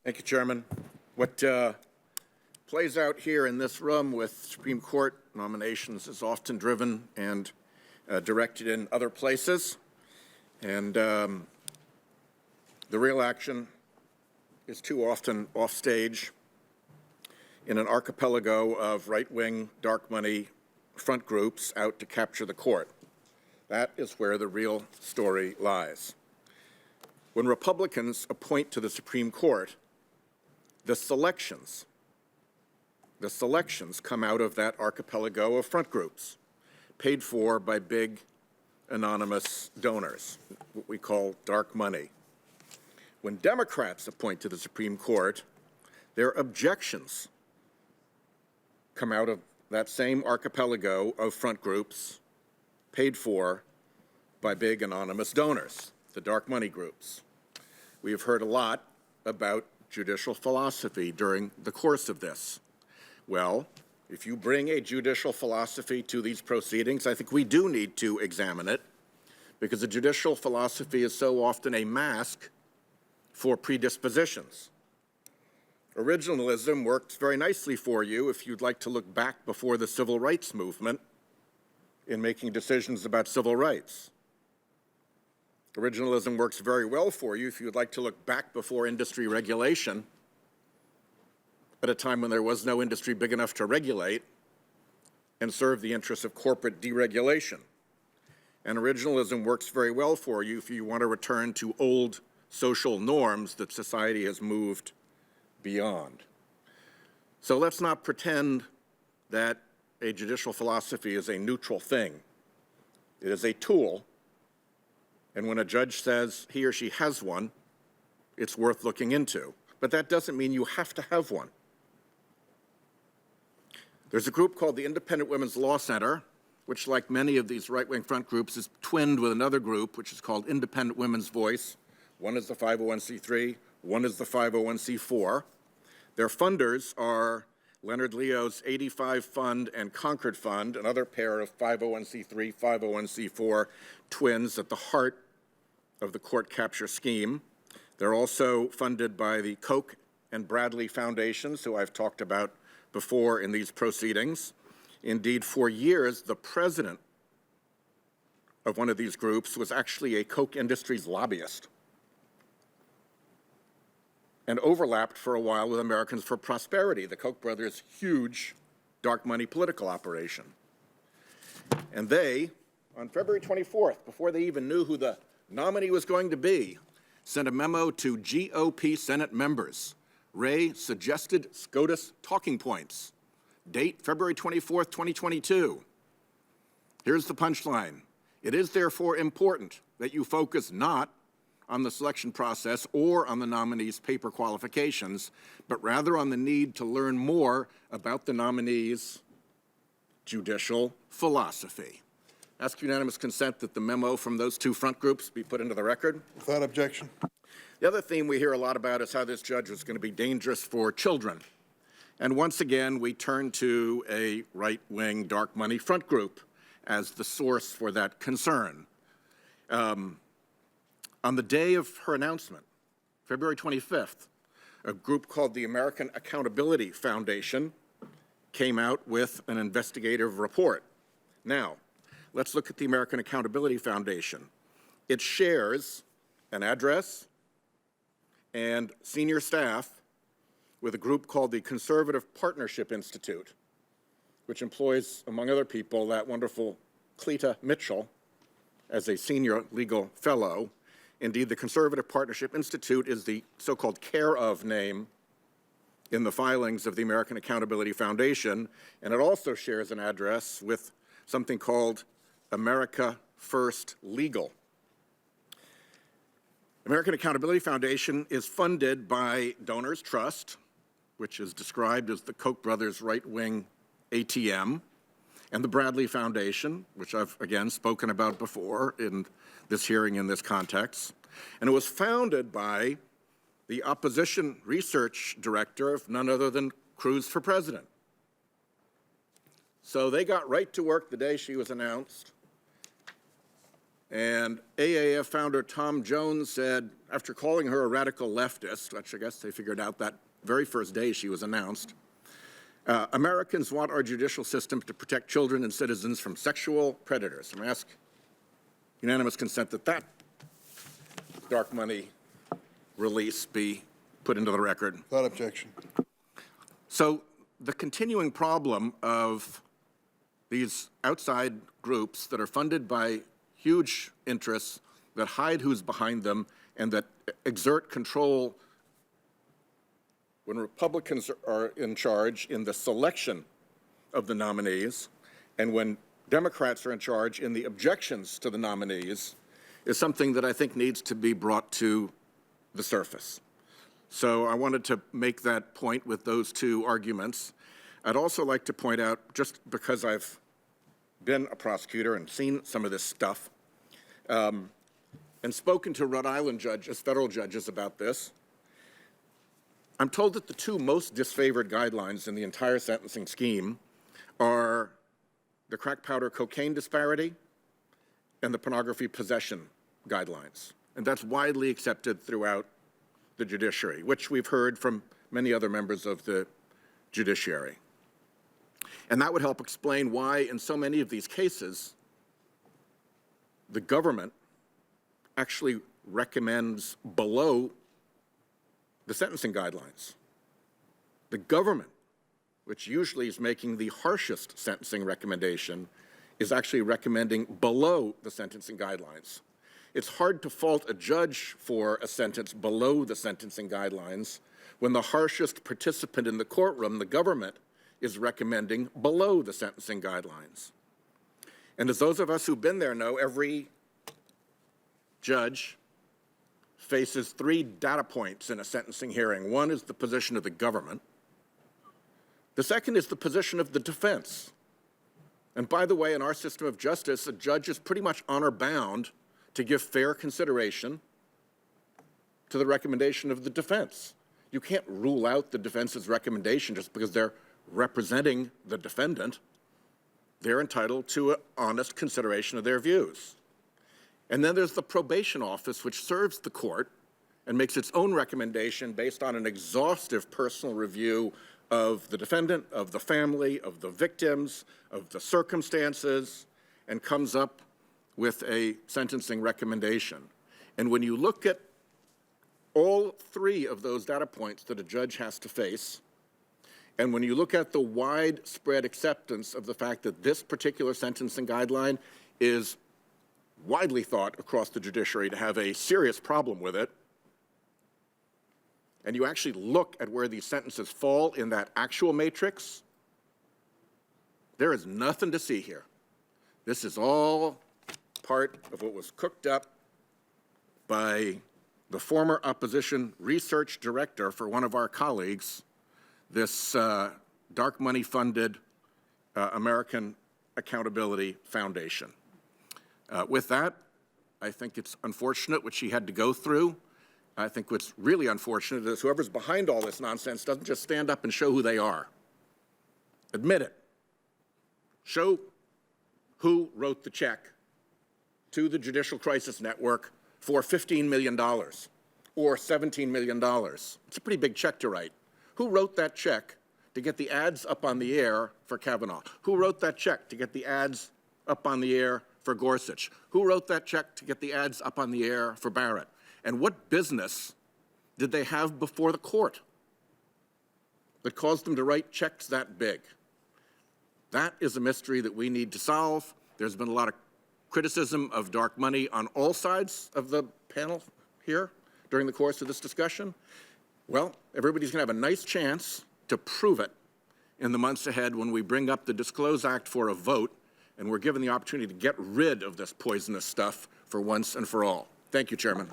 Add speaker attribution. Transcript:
Speaker 1: Thank you, Chairman. What plays out here in this room with Supreme Court nominations is often driven and directed in other places. And the real action is too often offstage in an archipelago of right-wing, dark money front groups out to capture the court. That is where the real story lies. When Republicans appoint to the Supreme Court, the selections come out of that archipelago of front groups, paid for by big anonymous donors, what we call dark money. When Democrats appoint to the Supreme Court, their objections come out of that same archipelago of front groups, paid for by big anonymous donors, the dark money groups. We have heard a lot about judicial philosophy during the course of this. Well, if you bring a judicial philosophy to these proceedings, I think we do need to examine it, because the judicial philosophy is so often a mask for predispositions. Originalism works very nicely for you if you'd like to look back before the civil rights movement in making decisions about civil rights. Originalism works very well for you if you'd like to look back before industry regulation at a time when there was no industry big enough to regulate and serve the interests of corporate deregulation. And originalism works very well for you if you want to return to old social norms that society has moved beyond. So let's not pretend that a judicial philosophy is a neutral thing. It is a tool, and when a judge says he or she has one, it's worth looking into. But that doesn't mean you have to have one. There's a group called the Independent Women's Law Center, which, like many of these right-wing front groups, is twinned with another group, which is called Independent Women's Voice. One is the 501c3, one is the 501c4. Their funders are Leonard Leo's 85 Fund and Concord Fund, another pair of 501c3, 501c4 twins at the heart of the court capture scheme. They're also funded by the Koch and Bradley Foundations, who I've talked about before in these proceedings. Indeed, for years, the president of one of these groups was actually a Koch Industries lobbyist and overlapped for a while with Americans for Prosperity, the Koch brothers' huge dark money political operation. And they, on February 24th, before they even knew who the nominee was going to be, sent a memo to GOP Senate members. Ray suggested SCOTUS talking points. Date, February 24th, 2022. Here's the punchline. It is therefore important that you focus not on the selection process or on the nominee's paper qualifications, but rather on the need to learn more about the nominee's judicial philosophy. Ask unanimous consent that the memo from those two front groups be put into the record.
Speaker 2: Without objection.
Speaker 1: The other theme we hear a lot about is how this judge was going to be dangerous for children. And once again, we turn to a right-wing dark money front group as the source for that concern. On the day of her announcement, February 25th, a group called the American Accountability Foundation came out with an investigative report. Now, let's look at the American Accountability Foundation. It shares an address and senior staff with a group called the Conservative Partnership Institute, which employs, among other people, that wonderful Cleta Mitchell as a senior legal fellow. Indeed, the Conservative Partnership Institute is the so-called care of name in the filings of the American Accountability Foundation, and it also shares an address with something called America First Legal. American Accountability Foundation is funded by Donors Trust, which is described as the Koch brothers' right-wing ATM, and the Bradley Foundation, which I've, again, spoken about before in this hearing in this context. And it was founded by the opposition research director of none other than Cruz for President. So they got right to work the day she was announced And AAF founder Tom Jones said, after calling her a radical leftist, which I guess they figured out that very first day she was announced, Americans want our judicial system to protect children and citizens from sexual predators. I'm asking unanimous consent that that dark money release be put into the record.
Speaker 2: Without objection.
Speaker 1: So the continuing problem of these outside groups that are funded by huge interests that hide who's behind them and that exert control when Republicans are in charge in the selection of the nominees and when Democrats are in charge in the objections to the nominees is something that I think needs to be brought to the surface. So I wanted to make that point with those two arguments. I'd also like to point out, just because I've been a prosecutor and seen some of this stuff, and spoken to Rhode Island judges, federal judges about this, I'm told that the two most disfavored guidelines in the entire sentencing scheme are the crack powder cocaine disparity and the pornography possession guidelines. And that's widely accepted throughout the judiciary, which we've heard from many other members of the judiciary. And that would help explain why, in so many of these cases, the government actually recommends below the sentencing guidelines. The government, which usually is making the harshest sentencing recommendation, is actually recommending below the sentencing guidelines. It's hard to fault a judge for a sentence below the sentencing guidelines when the harshest participant in the courtroom, the government, is recommending below the sentencing guidelines. And as those of us who've been there know, every judge faces three data points in a sentencing hearing. One is the position of the government. The second is the position of the defense. And by the way, in our system of justice, a judge is pretty much honor-bound to give fair consideration to the recommendation of the defense. You can't rule out the defense's recommendation just because they're representing the defendant. They're entitled to an honest consideration of their views. And then there's the probation office, which serves the court and makes its own recommendation based on an exhaustive personal review of the defendant, of the family, of the victims, of the circumstances, and comes up with a sentencing recommendation. And when you look at all three of those data points that a judge has to face, and when you look at the widespread acceptance of the fact that this particular sentencing guideline is widely thought across the judiciary to have a serious problem with it, and you actually look at where these sentences fall in that actual matrix, there is nothing to see here. This is all part of what was cooked up by the former opposition research director for one of our colleagues, this dark money funded American Accountability Foundation. With that, I think it's unfortunate what she had to go through. I think what's really unfortunate is whoever's behind all this nonsense doesn't just stand up and show who they are. Admit it. Show who wrote the check to the Judicial Crisis Network for $15 million or $17 million. It's a pretty big check to write. Who wrote that check to get the ads up on the air for Kavanaugh? Who wrote that check to get the ads up on the air for Gorsuch? Who wrote that check to get the ads up on the air for Barrett? And what business did they have before the court that caused them to write checks that big? That is a mystery that we need to solve. There's been a lot of criticism of dark money on all sides of the panel here during the course of this discussion. Well, everybody's going to have a nice chance to prove it in the months ahead when we bring up the Disclose Act for a vote, and we're given the opportunity to get rid of this poisonous stuff for once and for all. Thank you, Chairman.